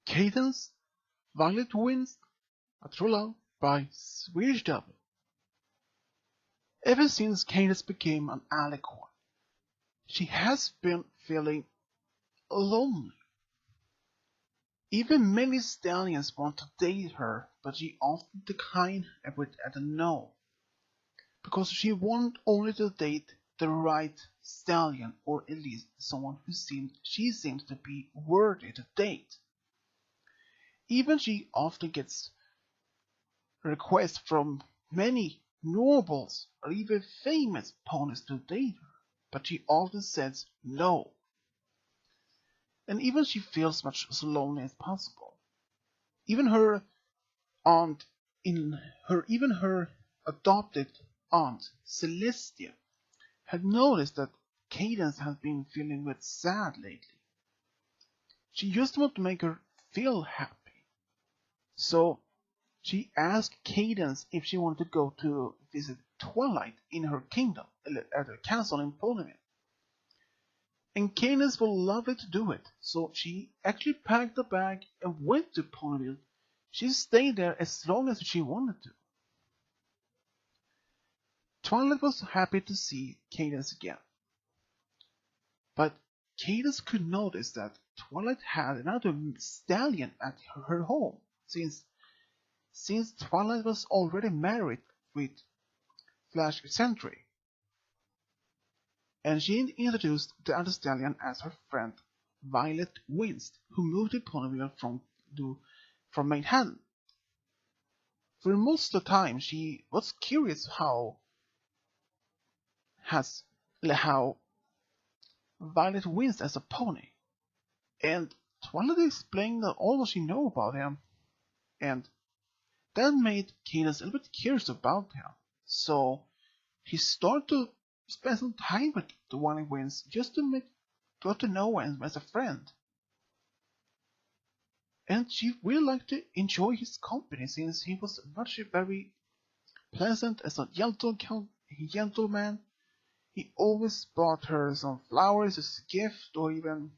Cadance, Violet Winds, a true love by Swedish Devil. Ever since Cadance became an alicorn, she has been feeling lonely. Even many stallions want to date her, but she often declines with a no, because she wants only to date the right stallion, or at least someone she seems to be worthy to date. Even she often gets requests from many nobles or even famous ponies to date her, but she often says no. And even she feels much as lonely as possible. Even her aunt even her adopted aunt Celestia had noticed that Cadance has been feeling a bit sad lately. She just wanted to make her feel happy. So she asked Cadance if she wanted to go to visit Twilight in her kingdom, at her castle in Ponyville. And Cadance would love to do it, so she actually packed a bag and went to Ponyville. She stayed there as long as she wanted to. Twilight was happy to see Cadance again. But Cadance could notice that Twilight had another stallion at her home, since Twilight was already married with Flash Sentry. And she introduced the other stallion as her friend Violet Winds, who moved to Ponyville from Manhattan. For most of the time, she was curious how Violet Winds as a pony, and Twilight explained all what she knew about him, and that made Cadance a little bit curious about him. So he started to spend some time with the Violet Winds just to get to know him as a friend. And she really liked to enjoy his company, since he was very pleasant as a gentleman. He always bought her some flowers as a gift, or even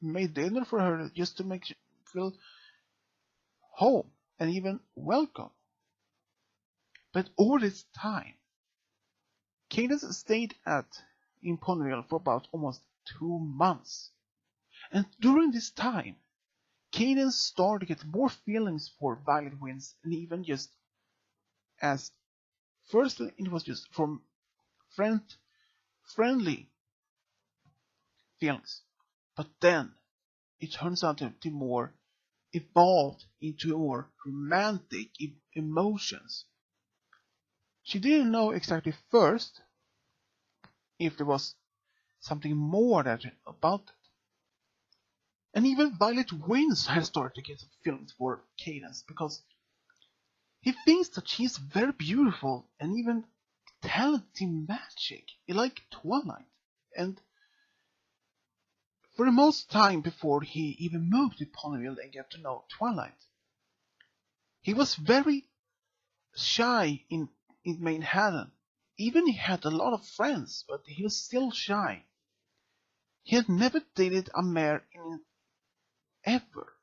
made dinner for her just to make her feel home and even welcome. But all this time, Cadance stayed in Ponyville for about almost 2 months. And during this time, Cadance started to get more feelings for Violet Winds, and even just as first it was just from friendly feelings, but then it turns out to be more evolved into more romantic emotions. She didn't know exactly first if there was something more about it. And even Violet Winds had started to get some feelings for Cadance, because he thinks that she's very beautiful and even talented in magic, like Twilight. And for the most time before he even moved to Ponyville and got to know Twilight, he was very shy in Manhattan. Even he had a lot of friends, but he was still shy. He had never dated a mare ever.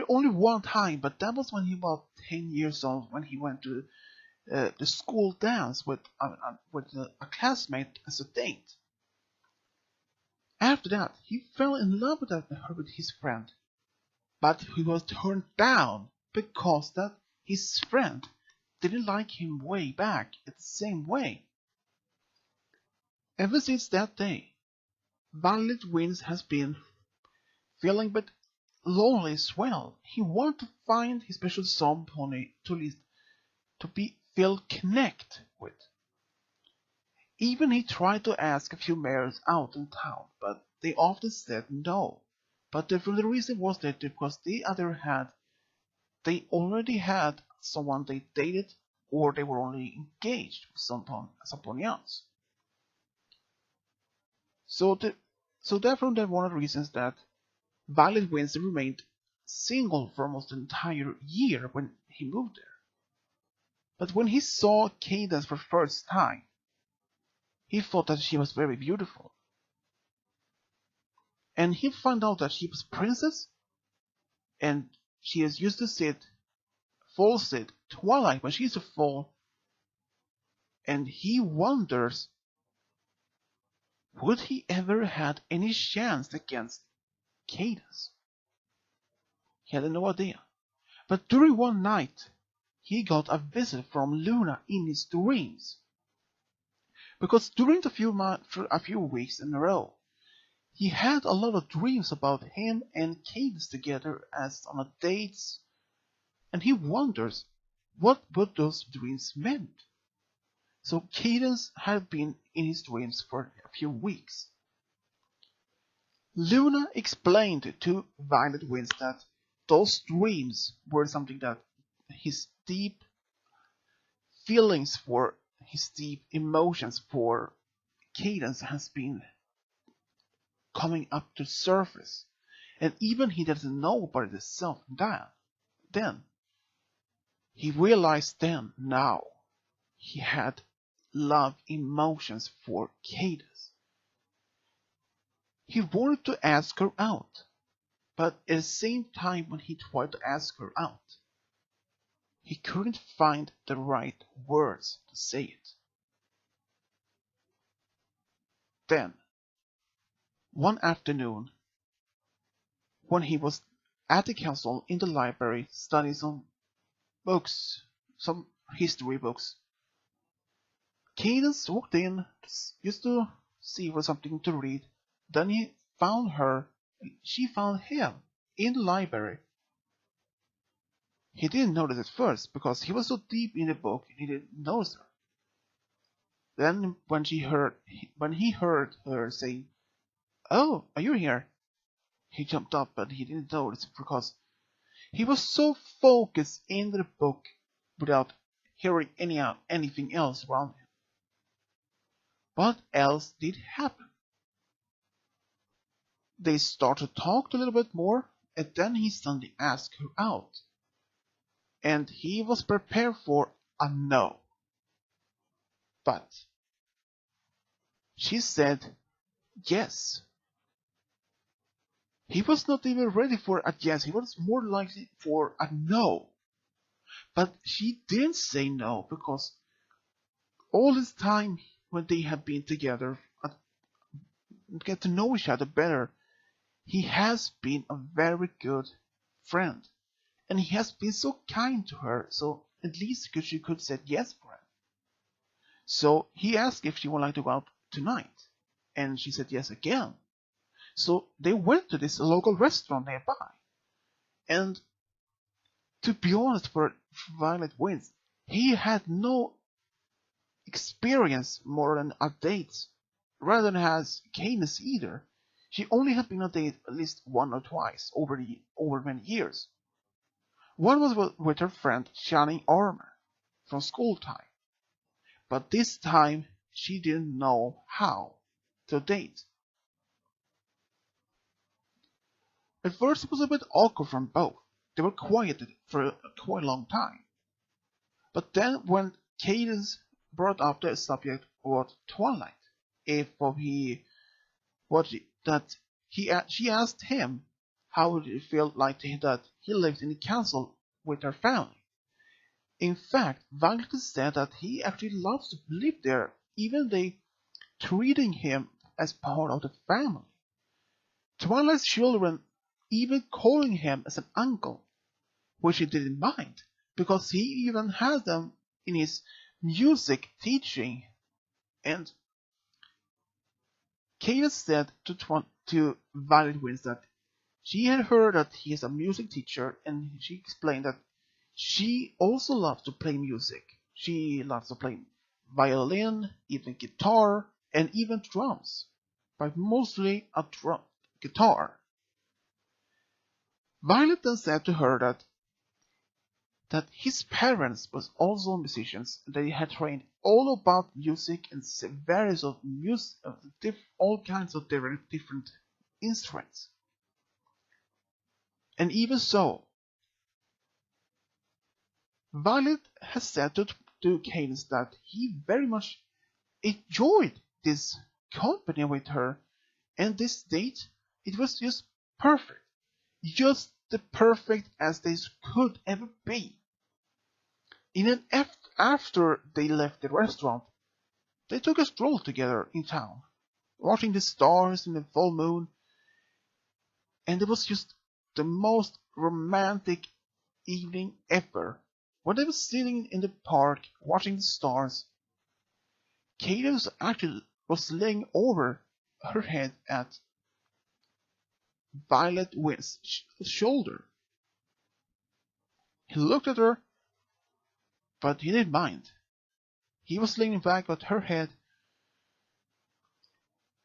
Only one time, but that was when he was 10 years old, when he went to the school dance with a classmate as a date. After that, he fell in love with his friend, but he was turned down because that his friend didn't like him way back at the same way. Ever since that day, Violet Winds has been feeling but lonely as well. He wanted to find his special some pony to feel connect with. Even he tried to ask a few mares out in town, but they often said no. But the reason was that because they already had someone they dated, or they were only engaged with someone else. So therefore, that one of the reasons that Violet Winds remained single for almost an entire year when he moved there. But when he saw Cadance for the first time, he thought that she was very beautiful. And he found out that she was a princess, and she is used to fall sit Twilight when she's a fall, and he wonders, would he ever had any chance against Cadance? He had no idea. But during one night, he got a visit from Luna in his dreams. Because during a few weeks in a row, he had a lot of dreams about him and Cadance together as on a dates, and he wonders what those dreams meant. So Cadance had been in his dreams for a few weeks. Luna explained to Violet Winds that those dreams were something that his deep feelings for, his deep emotions for Cadance has been coming up to the surface. And even he doesn't know about it himself then. He realized now, he had love emotions for Cadance. He wanted to ask her out, but at the same time when he tried to ask her out, he couldn't find the right words to say it. Then, one afternoon, when he was at the castle in the library studying some books, some history books, Cadance walked in just to see for something to read. Then he found her, she found him in the library. He didn't notice at first because he was so deep in the book he didn't notice her. Then when he heard her say, "Oh, are you here?" he jumped up, but he didn't notice because he was so focused in the book without hearing anything else around him. What else did happen? They started to talk a little bit more, and then he suddenly asked her out. And he was prepared for a no. But she said yes. He was not even ready for a yes, he was more likely for a no. But she didn't say no because all this time when they have been together, get to know each other better, he has been a very good friend. And he has been so kind to her, so at least she could say yes for him. So he asked if she would like to go out tonight, and she said yes again. So they went to this local restaurant nearby. And to be honest, for Violet Winds, he had no experience more than a date, rather than has Cadance either. She only had been on a date at least once or twice over many years. One was with her friend Shining Armor from school time, but this time she didn't know how to date. At first it was a bit awkward from both. They were quieted for quite a long time. But then when Cadance brought up the subject about Twilight, she asked him how it felt like that he lived in the castle with her family. In fact, Violet said that he actually loves to live there, even they treating him as part of the family. Twilight's children even calling him as an uncle, which he didn't mind, because he even had them in his music teaching. And Cadance said to Violet Winds that she had heard that he is a music teacher, and she explained that she also loves to play music. She loves to play violin, even guitar, and even drums, but mostly a guitar. Violet then said to her that his parents was also musicians. They had trained all about music and various of music, all kinds of different instruments. And even so, Violet has said to Cadance that he very much enjoyed this company with her, and this date, it was just perfect. Just the perfect as they could ever be. After they left the restaurant, they took a stroll together in town, watching the stars and the full moon, and it was just the most romantic evening ever. When they were sitting in the park watching the stars, Cadance actually was laying over her head at Violet Wind's shoulder. He looked at her, but he didn't mind. He was leaning back at her head,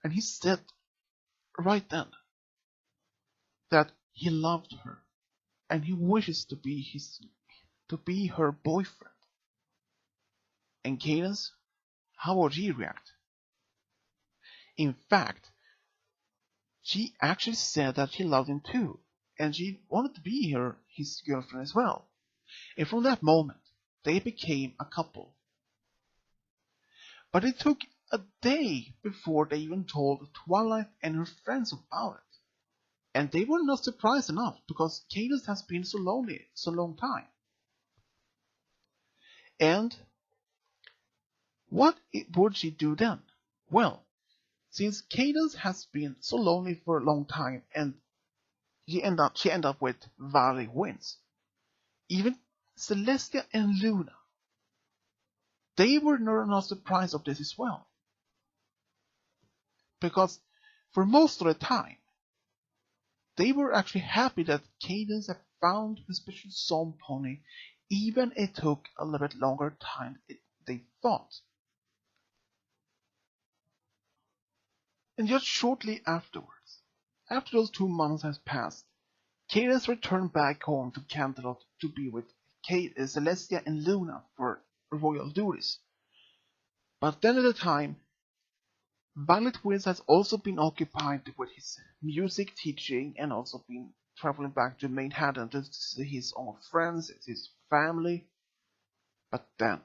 and he said right then that he loved her and he wishes to be her boyfriend. And Cadance, how would he react? In fact, she actually said that she loved him too, and she wanted to be his girlfriend as well. And from that moment, they became a couple. But it took a day before they even told Twilight and her friends about it. And they were not surprised enough, because Cadance has been so lonely so long time. And what would she do then? Well, since Cadance has been so lonely for a long time, and she ended up with Violet Winds, even Celestia and Luna, they were not surprised of this as well. Because for most of the time, they were actually happy that Cadance had found her special song pony, even it took a little bit longer time than they thought. And just shortly afterwards, after those 2 months has passed, Cadance returned back home to Canterlot to be with Celestia and Luna for royal duties. But then at the time, Violet Winds has also been occupied with his music teaching and also been traveling back to Manhattan to see his own friends, his family. But then,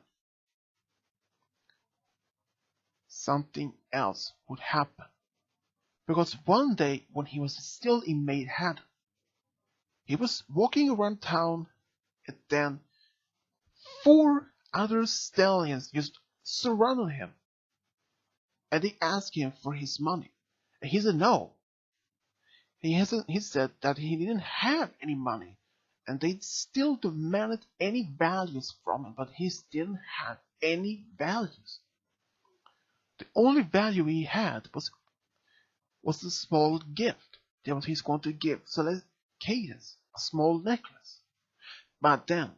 something else would happen. Because one day, when he was still in Manhattan, he was walking around town, and then 4 other stallions just surrounded him. And they asked him for his money. And he said no. He said that he didn't have any money. And they still demanded any values from him, but he didn't have any values. The only value he had was a small gift that he's going to give Cadance, a small necklace. But then,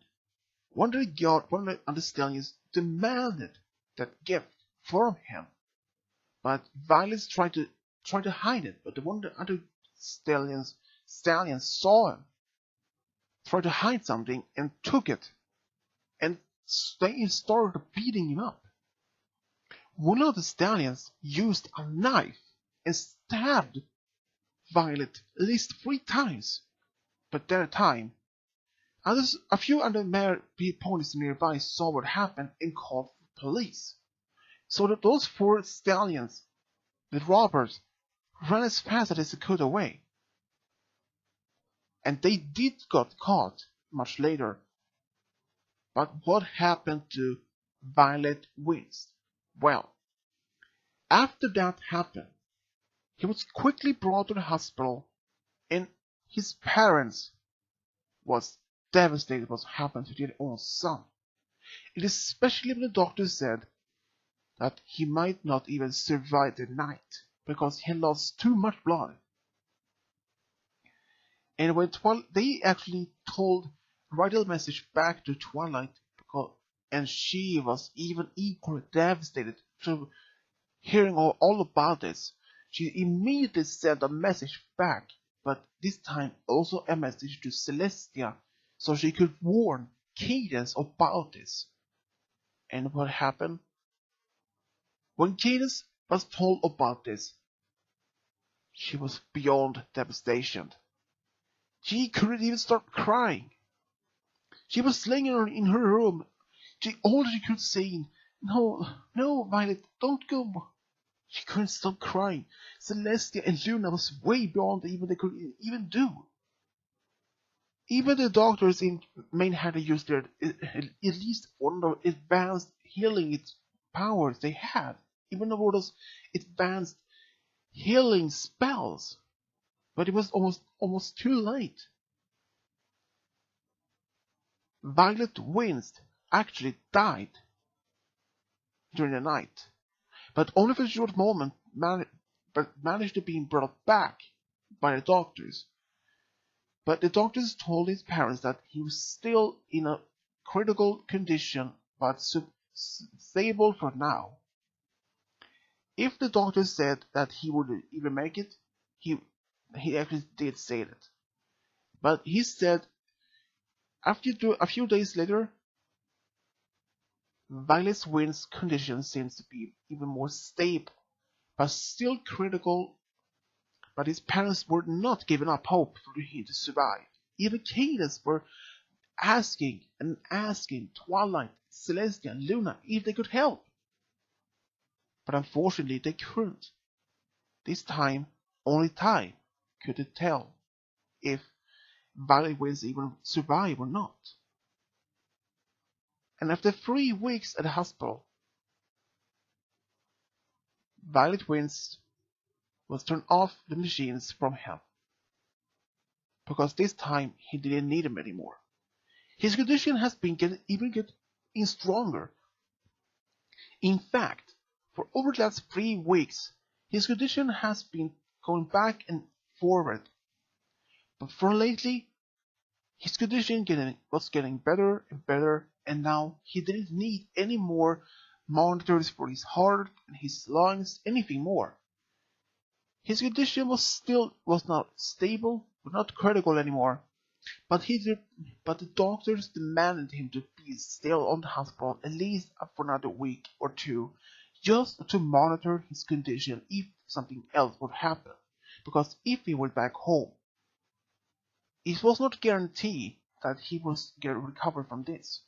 one of the other stallions demanded that gift from him. But Violet tried to hide it, but one of the other stallions saw him, tried to hide something, and took it, and they started beating him up. One of the stallions used a knife and stabbed Violet at least 3 times. But that time, a few other ponies nearby saw what happened and called for police. So that those 4 stallions, the robbers, ran as fast as they could away. And they did got caught much later. But what happened to Violet Winds? Well, after that happened, he was quickly brought to the hospital, and his parents was devastated what happened to their own son. It is especially when the doctor said that he might not even survive the night because he lost too much blood. And when they actually told vital message back to Twilight, and she was even equally devastated to hearing all about this. She immediately sent a message back, but this time also a message to Celestia, so she could warn Cadance about this. And what happened? When Cadance was told about this, she was beyond devastation. She couldn't even stop crying. She was laying in her room. All she could say, "No, no, Violet, don't go." She couldn't stop crying. Celestia and Luna was way beyond even they could even do. Even the doctors in Maine had to use their at least one of the advanced healing powers they had, even though those advanced healing spells. But it was almost too late. Violet Winds actually died during the night, but only for a short moment, but managed to be brought back by the doctors. But the doctors told his parents that he was still in a critical condition, but stable for now. If the doctor said that he would even make it, he actually did say that. But he said a few days later, Violet Wind's condition seems to be even more stable, but still critical. But his parents were not giving up hope for him to survive. Even Cadance were asking and asking Twilight, Celestia, and Luna if they could help. But unfortunately they couldn't. This time, only time could tell if Violet Winds even survive or not. And after 3 weeks at the hospital, Violet Winds was turned off the machines from him, because this time he didn't need them anymore. His condition has been getting stronger. In fact, for over the last 3 weeks, his condition has been going back and forward. But for lately, his condition was getting better and better, and now he didn't need any more monitors for his heart and his lungs, anything more. His condition was not stable, but not critical anymore. But the doctors demanded him to be still on the hospital at least for another week or two, just to monitor his condition if something else would happen. Because if he went back home, it was not guaranteed that he would recover from this.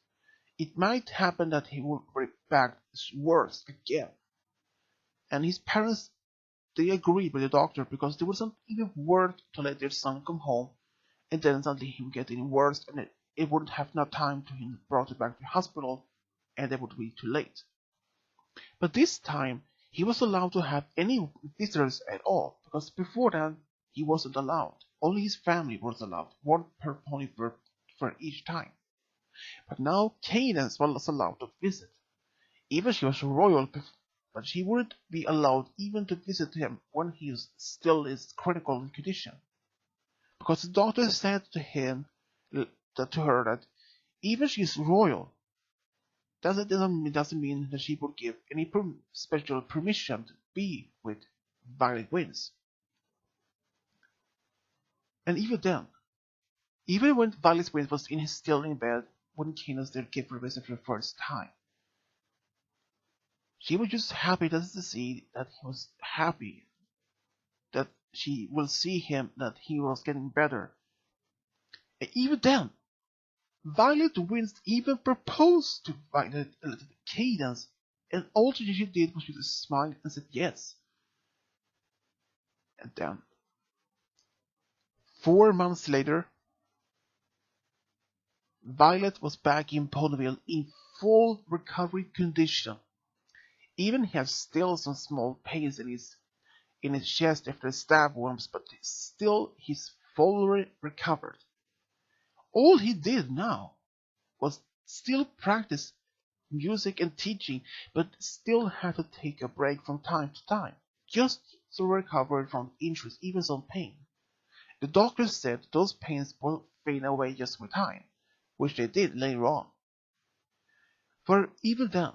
It might happen that he would be back worse again. And his parents, they agreed with the doctor, because it wasn't even worth to let their son come home and then suddenly he would get even worse, and it wouldn't have enough time to him brought it back to the hospital, and it would be too late. But this time he was allowed to have any visitors at all, because before that he wasn't allowed. Only his family was allowed, one per pony for each time. But now Cadance was allowed to visit. Even she was royal, but she wouldn't be allowed even to visit him when he was still in critical condition. Because the doctor said to her that even she is royal, doesn't mean that she would give any special permission to be with Violet Winds. And even then, even when Violet Winds was still in bed when Cadance did give her visit for the first time, she was just happy to see that he was happy, that she will see him, that he was getting better. And even then, Violet Winds even proposed to Cadance, and all she did was just smile and said yes. And then, 4 months later, Violet was back in Ponyville in full recovery condition. Even he had still some small pains in his chest after stab wounds, but still he's fully recovered. All he did now was still practice music and teaching, but still had to take a break from time to time, just to recover from injuries, even some pain. The doctors said those pains will fade away just with time, which they did later on. For even then,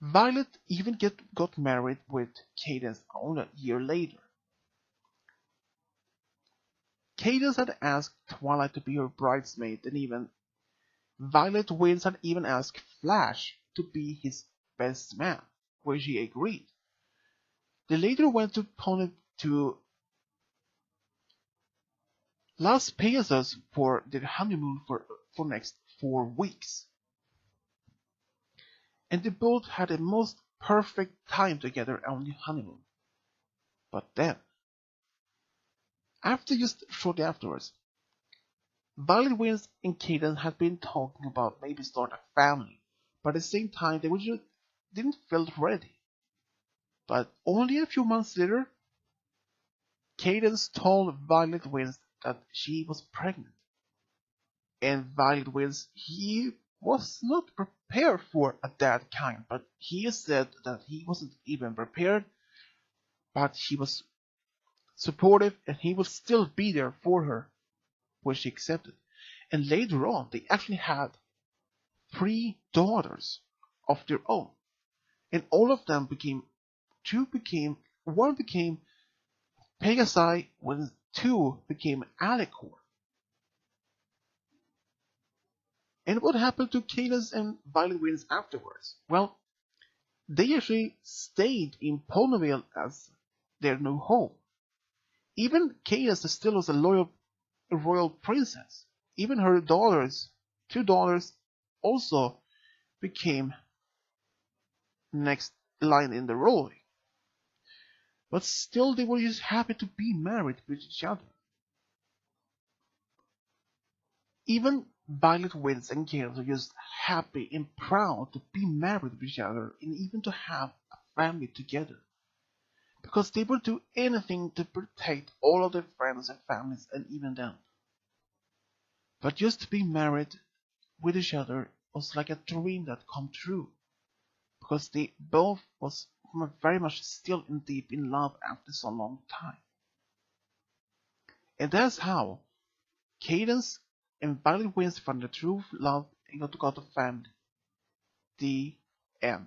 Violet even got married with Cadance only a year later. Cadance had asked Twilight to be her bridesmaid, and even Violet Winds had even asked Flash to be his best man, which he agreed. They later went to Las Vegas for their honeymoon for next 4 weeks. And they both had a most perfect time together on the honeymoon. But then, just shortly afterwards, Violet Winds and Cadance had been talking about maybe start a family, but at the same time they just didn't feel ready. But only a few months later, Cadance told Violet Winds that she was pregnant. And Violet Winds, he was not prepared for a that kind, but he said that he wasn't even prepared, but he was supportive and he would still be there for her, which she accepted. And later on, they actually had 3 daughters of their own, and all of them one became Pegasi, when 2 became Alicor. And what happened to Cadance and Violet Winds afterwards? Well, they actually stayed in Ponyville as their new home. Even Cadance still was a loyal royal princess. Even her 2 daughters, also became next line in the role. But still they were just happy to be married with each other. Even Violet Winds and Cadance were just happy and proud to be married with each other and even to have a family together. Because they would do anything to protect all of their friends and families and even them. But just to be married with each other was like a dream that come true. Because they both was very much still in deep in love after so long time. And that's how Cadance and Violet Winds found the true love and got a family. The end.